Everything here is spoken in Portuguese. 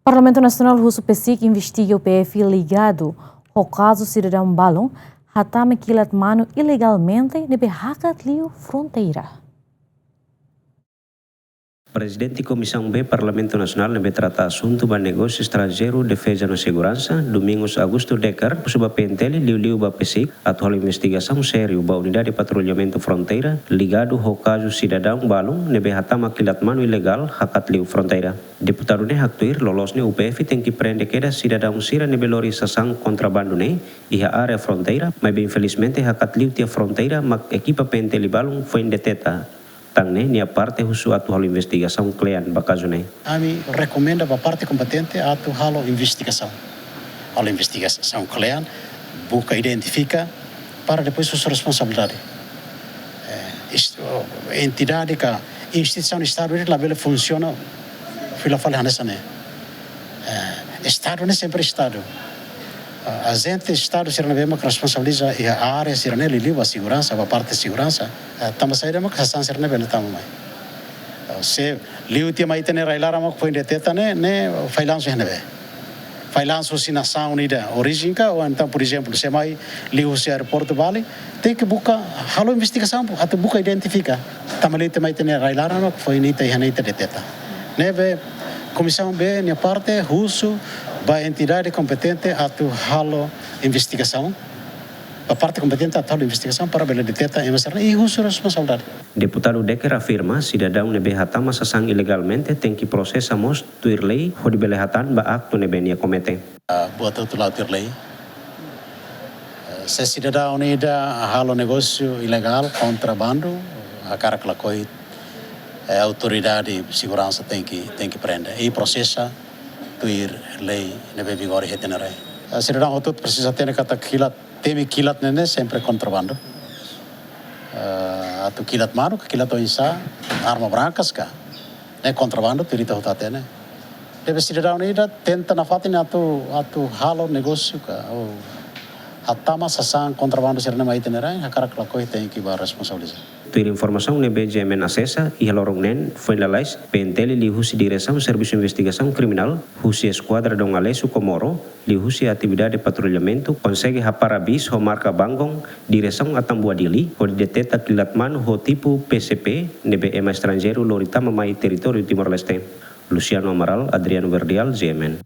Parlamento Nacional Russo PSIC investiga o PF ligado ao caso cidadão Balon, hatame kilat mano ilegalmente de Hakat Liu fronteira. Presidente Comissão B Parlamento Nacional nebe trata assunto ba negócio estrangeiro, defesa e segurança, Domingos Augusto Decker, suba pentele liu ba PSIC, atual investigação sério ba unidade de patrulhamento fronteira ligado ao caso cidadão Balon nebe hatama kilat mano ilegal Hakat Liu fronteira. Deputado ne haktuir lolos ne UPF tem que prende queda cidadão sira nebe lori sasang contrabando ne iha área fronteira, mas bem infelizmente Hakat Liu tia fronteira mak equipa pentele Balon foi indeteta. Nia parte husu atual investigação klean bakazune. Kami recomenda para a parte competente atual investigação. A investigação klean busca identifica para depois sua responsabilidade. Entidade que instituição do Estado ela funciona fila fala nessa né. Estado não é sempre Estado. A gente Estado se não responsabiliza a área se não liva a segurança, a parte de segurança. Estamos aí demo que se não bem estamos mais. Se liu tinha mais ter railar mas foi deteta né failanço não é. Failanço se nação unida origem ou então por exemplo se mais liu se aeroporto vale tem que buscar halo investigação até buscar identificar. Estamos ali mais ter railar mas foi nita e nita deteta. Né Comissão B minha parte russo a entidade competente atual investigação, a parte competente atual investigação para bela deteta e uso responsabilidade. Deputado Decker afirma cidadão nebe hatama sasang ilegalmente tem que processamos tuir lei hodi bele hatan ba akto nebe nia comete. Buat tular tuir lei. Se cidadão ida halo negócio ilegal, contrabando, a cara que a autoridade de segurança tem que prender e processa tuir lei nebe vigor retenerei. Cidadão hotut precisa ter kata kilat nene sempre contrabando. Atu kilat mano, kilat oinsa, arma brancas ka. Ne contrabando tirita hotatene. Deve cidadão ida tenta na fatina atu halo negócio ka. Hatama sasang contrabando sirne mai tenerai, hakara klakoi tem que bar responsabilizar. Tuir informação nebe GMN acessa e lorong nen foi lalais pentele li husi direção serviço investigação criminal husi esquadra dong alesu Comoro li husi atividade de patrulhamento consegue haparabis ho marca bangong direção atambuadili ho deteta kilatman ho tipo PCP nebe ema estrangeiro loritama mai território Timor Leste. Luciano Amaral, Adriano Verdial, GMN.